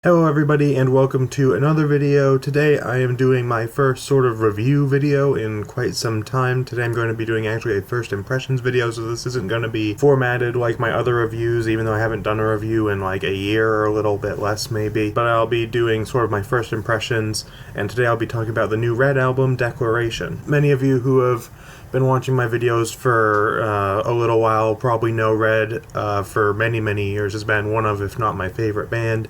Hello everybody and welcome to another video. Today I am doing my first sort of review video in quite some time. Today I'm going to be doing actually a first impressions video, so this isn't going to be formatted like my other reviews, even though I haven't done a review in like a year or a little bit less maybe. But I'll be doing sort of my first impressions, and today I'll be talking about the new Red album, Declaration. Many of you who have been watching my videos for a little while probably know Red for many years has been one of, if not my favorite band.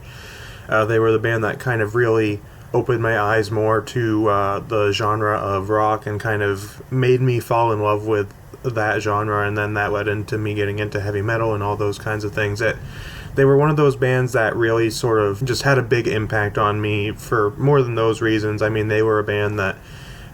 They were the band that kind of really opened my eyes more to the genre of rock and kind of made me fall in love with that genre, and then that led into me getting into heavy metal and all those kinds of things. They were one of those bands that really sort of just had a big impact on me for more than those reasons. I mean, they were a band that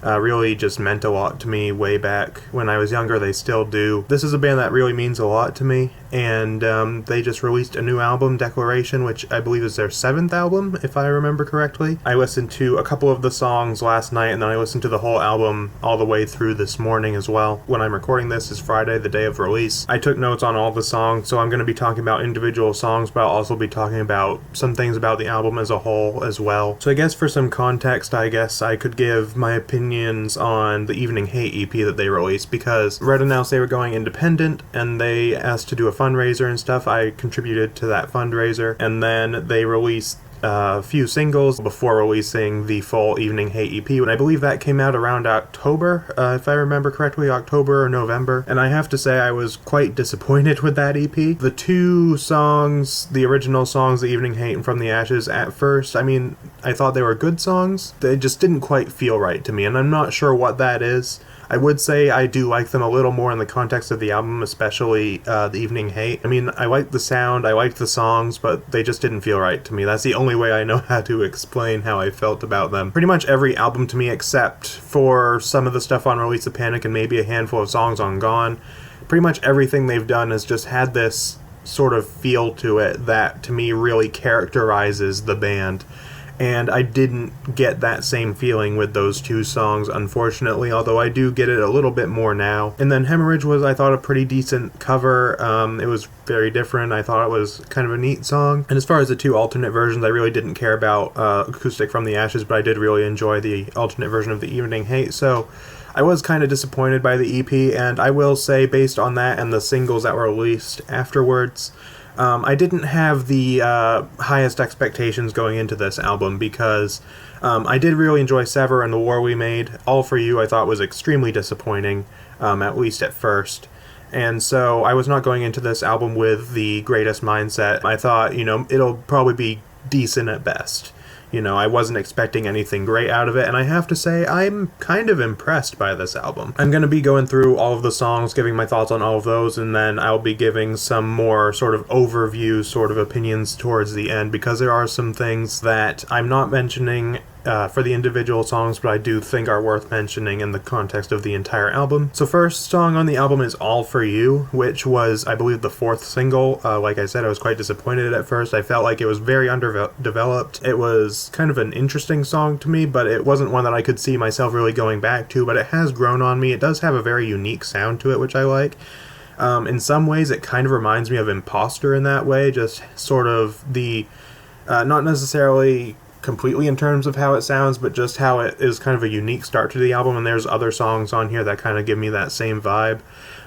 really just meant a lot to me way back when I was younger. They still do. This is a band that really means a lot to me, and they just released a new album, Declaration, which I believe is their 7th album, if I remember correctly. I listened to a couple of the songs last night, and then I listened to the whole album all the way through this morning as well. When I'm recording this is Friday, the day of release. I took notes on all the songs, so I'm going to be talking about individual songs, but I'll also be talking about some things about the album as a whole as well. So I guess for some context, I guess I could give my opinions on the Evening Hate EP that they released, because Red announced they were going independent and they asked to do a fundraiser and stuff. I contributed to that fundraiser, and then they released a few singles before releasing the full Evening Hate EP, and I believe that came out around October, if I remember correctly, October or November, and I have to say I was quite disappointed with that EP. The two songs, the original songs, The Evening Hate and From the Ashes, at first, I mean, I thought they were good songs. They just didn't quite feel right to me, and I'm not sure what that is. I would say I do like them a little more in the context of the album, especially The Evening Hate. I mean, I liked the sound, I liked the songs, but they just didn't feel right to me. That's the only way I know how to explain how I felt about them. Pretty much every album to me, except for some of the stuff on Release the Panic and maybe a handful of songs on Gone, pretty much everything they've done has just had this sort of feel to it that to me really characterizes the band. And I didn't get that same feeling with those two songs, unfortunately, although I do get it a little bit more now. And then Hemorrhage was, I thought, a pretty decent cover. It was very different. I thought it was kind of a neat song. And as far as the two alternate versions, I really didn't care about Acoustic From the Ashes, but I did really enjoy the alternate version of The Evening Hate. So I was kind of disappointed by the EP, and I will say, based on that and the singles that were released afterwards, I didn't have the highest expectations going into this album, because I did really enjoy Sever and The War We Made. All For You I thought was extremely disappointing, at least at first. And so I was not going into this album with the greatest mindset. I thought, it'll probably be decent at best. I wasn't expecting anything great out of it, and I have to say, I'm kind of impressed by this album. I'm going to be going through all of the songs, giving my thoughts on all of those, and then I'll be giving some more sort of overview sort of opinions towards the end, because there are some things that I'm not mentioning for the individual songs, but I do think are worth mentioning in the context of the entire album. So first song on the album is All For You, which was, I believe, the 4th single. Like I said, I was quite disappointed at first. I felt like it was very underdeveloped. It was kind of an interesting song to me, but it wasn't one that I could see myself really going back to, but it has grown on me. It does have a very unique sound to it, which I like. In some ways, it kind of reminds me of Imposter in that way, just sort of the, not necessarily completely in terms of how it sounds, but just how it is kind of a unique start to the album, and there's other songs on here that kind of give me that same vibe.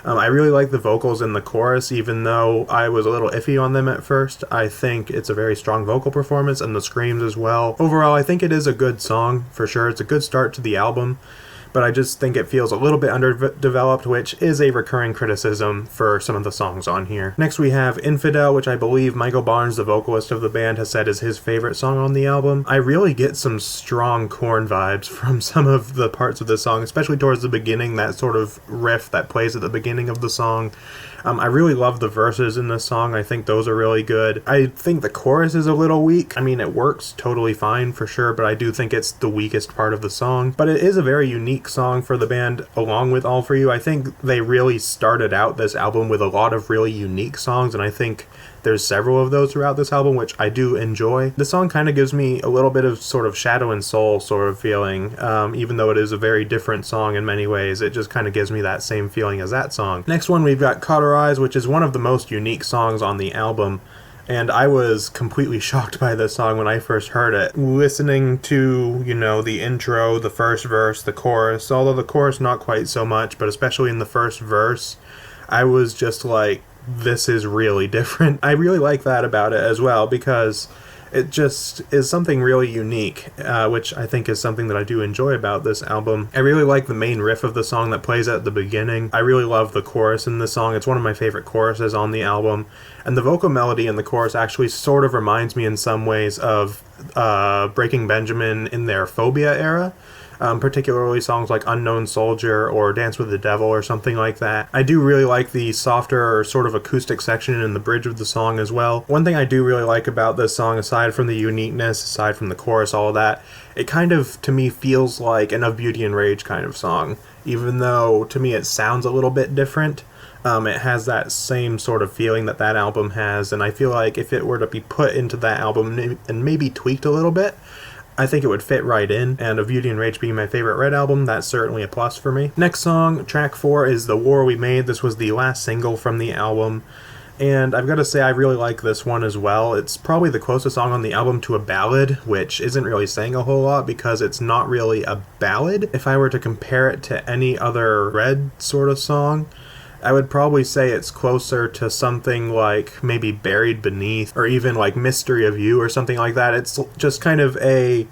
I really like the vocals in the chorus, even though I was a little iffy on them at first. I think it's a very strong vocal performance, and the screams as well. Overall, I think it is a good song, for sure. It's a good start to the album, but I just think it feels a little bit underdeveloped, which is a recurring criticism for some of the songs on here. Next we have Infidel, which I believe Michael Barnes, the vocalist of the band, has said is his favorite song on the album. I really get some strong Korn vibes from some of the parts of this song, especially towards the beginning, that sort of riff that plays at the beginning of the song. I really love the verses in this song. I think those are really good. I think the chorus is a little weak. I mean, it works totally fine for sure, but I do think it's the weakest part of the song. But it is a very unique song for the band, along with All For You. I think they really started out this album with a lot of really unique songs, and I think there's several of those throughout this album, which I do enjoy. The song kind of gives me a little bit of sort of Shadow and Soul sort of feeling, even though it is a very different song in many ways. It just kind of gives me that same feeling as that song. Next one, we've got Cauterize, which is one of the most unique songs on the album. And I was completely shocked by this song when I first heard it. Listening to, the intro, the first verse, the chorus, although the chorus not quite so much, but especially in the first verse, I was just like, this is really different. I really like that about it as well, because it just is something really unique, which I think is something that I do enjoy about this album. I really like the main riff of the song that plays at the beginning. I really love the chorus in the song. It's one of my favorite choruses on the album. And the vocal melody in the chorus actually sort of reminds me in some ways of Breaking Benjamin in their Phobia era. Particularly songs like Unknown Soldier or Dance with the Devil or something like that. I do really like the softer sort of acoustic section in the bridge of the song as well. One thing I do really like about this song, aside from the uniqueness, aside from the chorus, all of that, it kind of, to me, feels like an Of Beauty and Rage kind of song. Even though, to me, it sounds a little bit different. It has that same sort of feeling that album has, and I feel like if it were to be put into that album and maybe tweaked a little bit, I think it would fit right in, and Of Beauty and Rage being my favorite Red album, that's certainly a plus for me. Next song, track 4, is The War We Made. This was the last single from the album, and I've got to say I really like this one as well. It's probably the closest song on the album to a ballad, which isn't really saying a whole lot because it's not really a ballad. If I were to compare it to any other Red sort of song, I would probably say it's closer to something like maybe Buried Beneath, or even like Mystery of You or something like that. It's just kind of a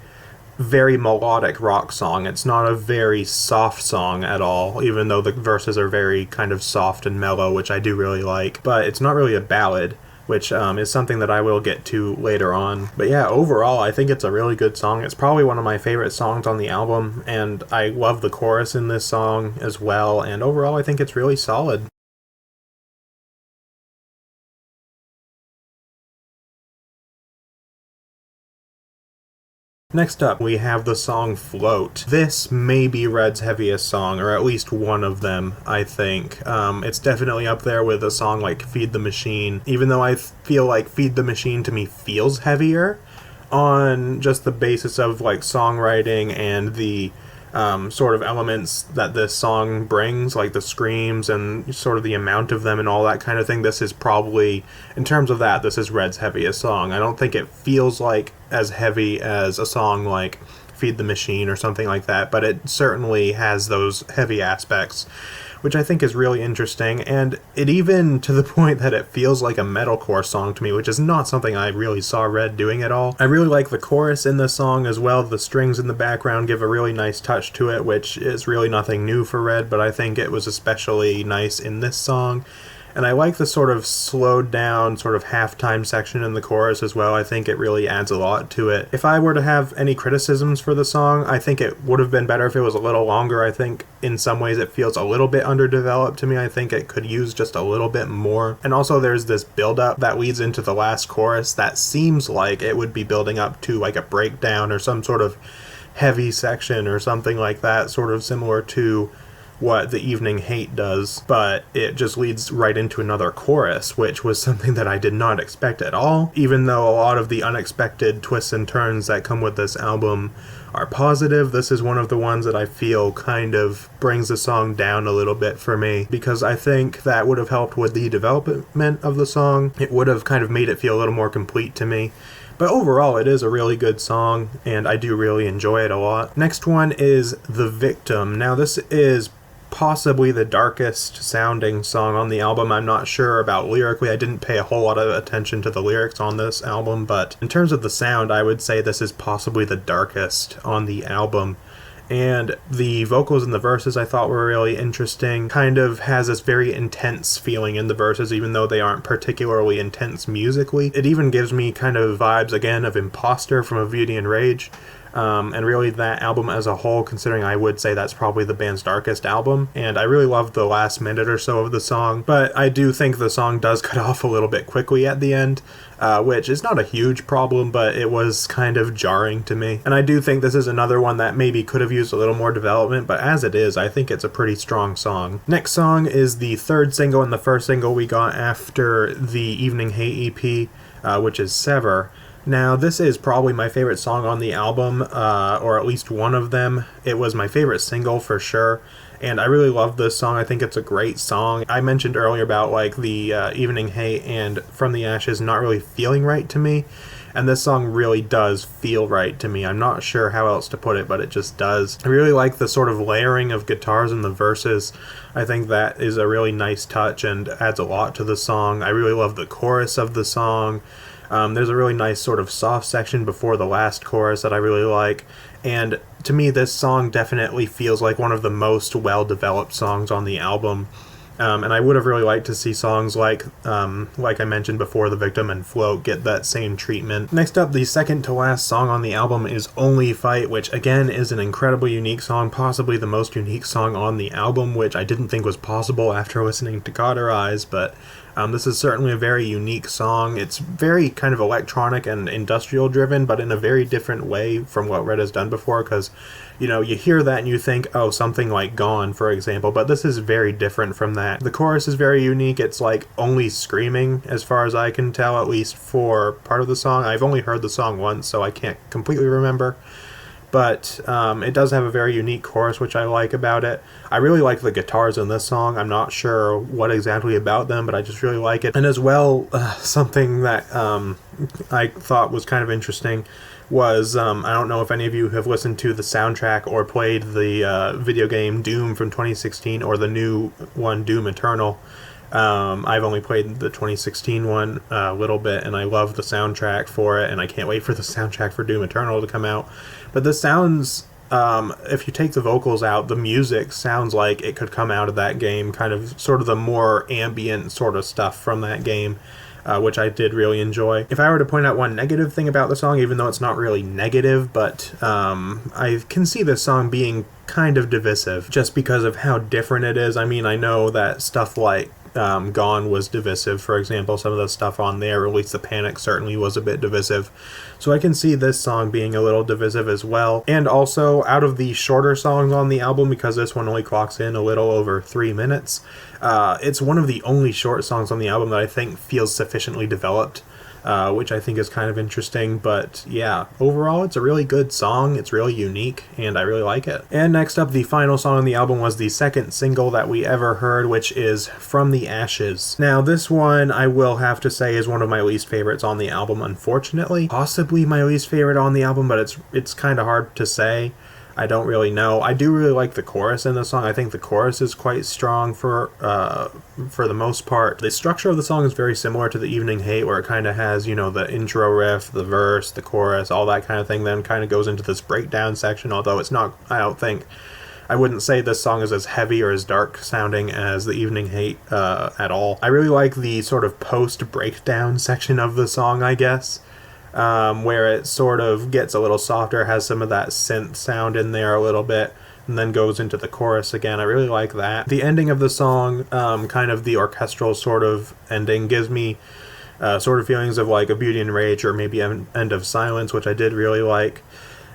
very melodic rock song. It's not a very soft song at all, even though the verses are very kind of soft and mellow, which I do really like. But it's not really a ballad, which is something that I will get to later on. But yeah, overall, I think it's a really good song. It's probably one of my favorite songs on the album, and I love the chorus in this song as well, and overall, I think it's really solid. Next up, we have the song Float. This may be Red's heaviest song, or at least one of them, I think. It's definitely up there with a song like Feed the Machine, even though I feel like Feed the Machine to me feels heavier on just the basis of like songwriting and the sort of elements that this song brings, like the screams and sort of the amount of them and all that kind of thing. This is probably, in terms of that, this is Red's heaviest song. I don't think it feels like as heavy as a song like Feed the Machine or something like that, but it certainly has those heavy aspects, which I think is really interesting, and it even to the point that it feels like a metalcore song to me, which is not something I really saw Red doing at all. I really like the chorus in the song as well. The strings in the background give a really nice touch to it, which is really nothing new for Red, but I think it was especially nice in this song. And I like the sort of slowed down, sort of halftime section in the chorus as well. I think it really adds a lot to it. If I were to have any criticisms for the song, I think it would have been better if it was a little longer. I think in some ways it feels a little bit underdeveloped to me. I think it could use just a little bit more. And also there's this build-up that leads into the last chorus that seems like it would be building up to like a breakdown or some sort of heavy section or something like that, sort of similar to what The Evening Hate does, but it just leads right into another chorus, which was something that I did not expect at all. Even though a lot of the unexpected twists and turns that come with this album are positive, this is one of the ones that I feel kind of brings the song down a little bit for me, because I think that would have helped with the development of the song. It would have kind of made it feel a little more complete to me. But overall, it is a really good song, and I do really enjoy it a lot. Next one is The Victim. Now, this is possibly the darkest sounding song on the album. I'm not sure about lyrically. I didn't pay a whole lot of attention to the lyrics on this album, but in terms of the sound, I would say this is possibly the darkest on the album. And the vocals in the verses I thought were really interesting. Kind of has this very intense feeling in the verses, even though they aren't particularly intense musically. It even gives me kind of vibes, again, of Imposter from Of Beauty and Rage. And really that album as a whole, considering I would say that's probably the band's darkest album, and I really loved the last minute or so of the song, but I do think the song does cut off a little bit quickly at the end, which is not a huge problem, but it was kind of jarring to me. And I do think this is another one that maybe could have used a little more development, but as it is, I think it's a pretty strong song. Next song is the third single and the first single we got after the Evening Hate EP, which is Sever. Now, this is probably my favorite song on the album, or at least one of them. It was my favorite single for sure, and I really love this song. I think it's a great song. I mentioned earlier about like the Evening Hate and From the Ashes not really feeling right to me, and this song really does feel right to me. I'm not sure how else to put it, but it just does. I really like the sort of layering of guitars in the verses. I think that is a really nice touch and adds a lot to the song. I really love the chorus of the song. There's a really nice sort of soft section before the last chorus that I really like, and to me this song definitely feels like one of the most well-developed songs on the album. And I would have really liked to see songs like I mentioned before, The Victim and Float, get that same treatment. Next up, the second to last song on the album is Only Fight, which again is an incredibly unique song, possibly the most unique song on the album, which I didn't think was possible after listening to Cauterize, but this is certainly a very unique song. It's very kind of electronic and industrial driven, but in a very different way from what Red has done before, because you hear that and you think, oh, something like Gone, for example, but this is very different from that. The chorus is very unique. It's like only screaming, as far as I can tell, at least for part of the song. I've only heard the song once, so I can't completely remember. But it does have a very unique chorus, which I like about it. I really like the guitars in this song. I'm not sure what exactly about them, but I just really like it. And as well, something that I thought was kind of interesting was, I don't know if any of you have listened to the soundtrack or played the video game Doom from 2016 or the new one, Doom Eternal. I've only played the 2016 one a little bit, and I love the soundtrack for it, and I can't wait for the soundtrack for Doom Eternal to come out. But this sounds, if you take the vocals out, the music sounds like it could come out of that game, kind of sort of the more ambient sort of stuff from that game, which I did really enjoy. If I were to point out one negative thing about the song, even though it's not really negative, but I can see this song being kind of divisive just because of how different it is. I mean, I know that stuff like Gone was divisive, for example. Some of the stuff on there, Release the Panic, certainly was a bit divisive. So I can see this song being a little divisive as well. And also, out of the shorter songs on the album, because this one only clocks in a little over 3 minutes, it's one of the only short songs on the album that I think feels sufficiently developed, which I think is kind of interesting. But yeah, overall it's a really good song. It's really unique, and I really like it. And next up, the final song on the album was the second single that we ever heard, which is From the Ashes. Now, this one I will have to say is one of my least favorites on the album, unfortunately. Possibly my least favorite on the album, but it's kind of hard to say. I don't really know. I do really like the chorus in the song. I think the chorus is quite strong for the most part. The structure of the song is very similar to The Evening Hate, where it kind of has, the intro riff, the verse, the chorus, all that kind of thing, then kind of goes into this breakdown section, although it's not, I wouldn't say this song is as heavy or as dark sounding as The Evening Hate at all. I really like the sort of post-breakdown section of the song, I guess. Where it sort of gets a little softer, has some of that synth sound in there a little bit, and then goes into the chorus again. I really like that. The ending of the song, kind of the orchestral sort of ending, gives me sort of feelings of like A Beauty and Rage or maybe End of Silence, which I did really like.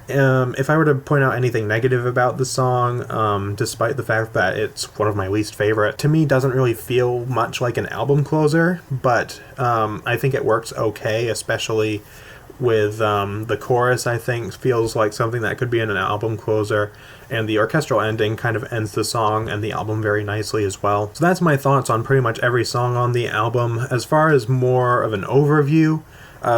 If I were to point out anything negative about the song, despite the fact that it's one of my least favorite, to me doesn't really feel much like an album closer, but I think it works okay, especially with the chorus. I think feels like something that could be in an album closer, and the orchestral ending kind of ends the song and the album very nicely as well. So that's my thoughts on pretty much every song on the album. As far as more of an overview,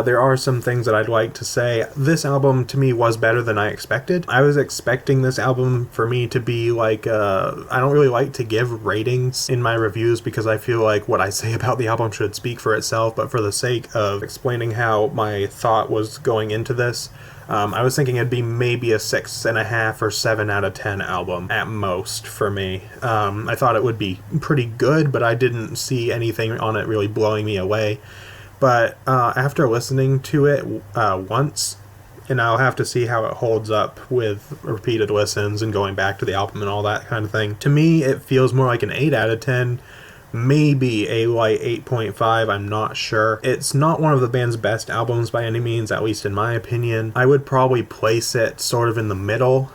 there are some things that I'd like to say. This album, to me, was better than I expected. I was expecting this album for me to be like, I don't really like to give ratings in my reviews because I feel like what I say about the album should speak for itself, but for the sake of explaining how my thought was going into this, I was thinking it'd be maybe a 6.5 or 7 out of 10 album at most for me. I thought it would be pretty good, but I didn't see anything on it really blowing me away. But after listening to it once, and I'll have to see how it holds up with repeated listens and going back to the album and all that kind of thing, to me it feels more like an 8 out of 10, maybe a light 8.5, I'm not sure. It's not one of the band's best albums by any means, at least in my opinion. I would probably place it sort of in the middle.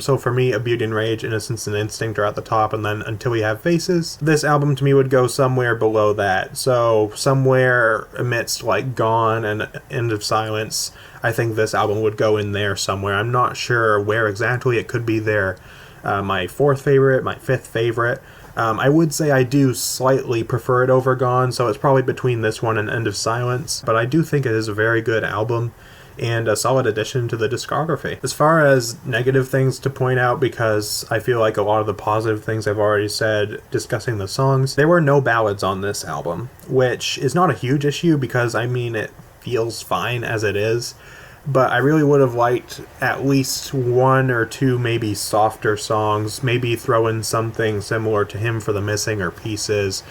So for me, A Beauty and Rage, Innocence and Instinct are at the top, and then Until We Have Faces. This album to me would go somewhere below that. So somewhere amidst like Gone and End of Silence, I think this album would go in there somewhere. I'm not sure where exactly. It could be there. My fourth favorite, my fifth favorite. I would say I do slightly prefer it over Gone, so it's probably between this one and End of Silence, but I do think it is a very good album and a solid addition to the discography. As far as negative things to point out, because I feel like a lot of the positive things I've already said discussing the songs, there were no ballads on this album, which is not a huge issue because, I mean, it feels fine as it is. But I really would have liked at least one or two maybe softer songs, maybe throw in something similar to Hymn for the Missing or Pieces,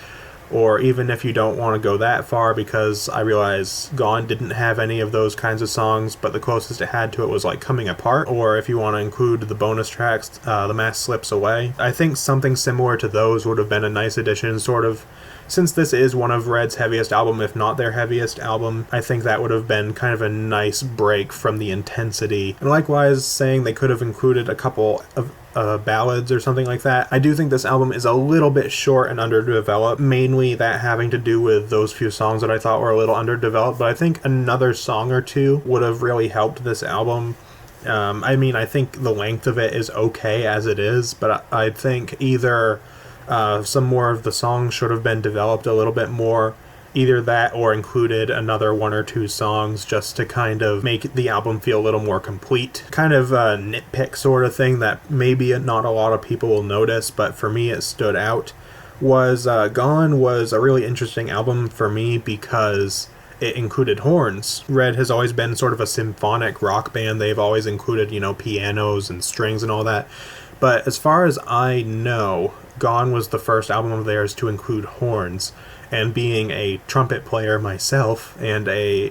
or even if you don't want to go that far, because I realize Gone didn't have any of those kinds of songs, but the closest it had to it was like Coming Apart, or if you want to include the bonus tracks, The Mask Slips Away. I think something similar to those would have been a nice addition, sort of. Since this is one of Red's heaviest album, if not their heaviest album, I think that would have been kind of a nice break from the intensity. And likewise, saying they could have included a couple of ballads or something like that. I do think this album is a little bit short and underdeveloped, mainly that having to do with those few songs that I thought were a little underdeveloped, but I think another song or two would have really helped this album. I mean, I think the length of it is okay as it is, but I think either some more of the songs should have been developed a little bit more. Either that or included another one or two songs just to kind of make the album feel a little more complete. Kind of a nitpick sort of thing that maybe not a lot of people will notice, but for me it stood out. Was Gone was a really interesting album for me because it included horns. Red has always been sort of a symphonic rock band. They've always included, you know, pianos and strings and all that. But as far as I know, Gone was the first album of theirs to include horns. And being a trumpet player myself, and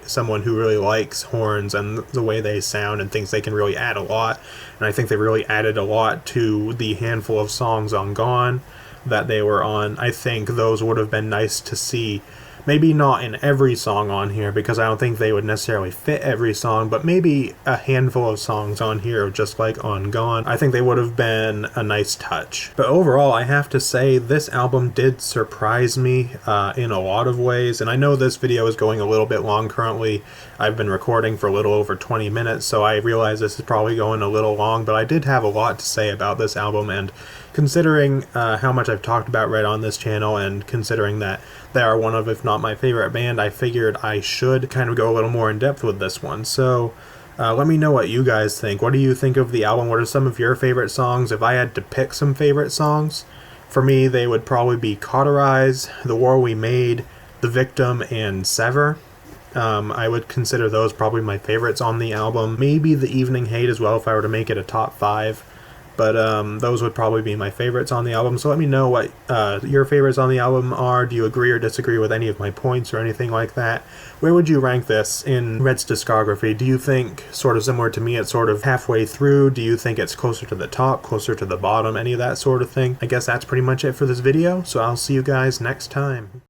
someone who really likes horns and the way they sound and thinks they can really add a lot, and I think they really added a lot to the handful of songs on Gone that they were on, I think those would have been nice to see. Maybe not in every song on here, because I don't think they would necessarily fit every song, but maybe a handful of songs on here, just like on Gone. I think they would have been a nice touch. But overall, I have to say, this album did surprise me in a lot of ways, and I know this video is going a little bit long currently. I've been recording for a little over 20 minutes, so I realize this is probably going a little long, but I did have a lot to say about this album, and considering how much I've talked about Red on this channel, and considering that they are one of, if not my favorite band, I figured I should kind of go a little more in depth with this one. So let me know what you guys think. What do you think of the album? What are some of your favorite songs? If I had to pick some favorite songs, for me they would probably be Cauterize, The War We Made, The Victim, and Sever. I would consider those probably my favorites on the album. Maybe The Evening Hate as well if I were to make it a top 5. But those would probably be my favorites on the album. So let me know what your favorites on the album are. Do you agree or disagree with any of my points or anything like that? Where would you rank this in Red's discography? Do you think, sort of similar to me, it's sort of halfway through? Do you think it's closer to the top, closer to the bottom, any of that sort of thing? I guess that's pretty much it for this video, so I'll see you guys next time.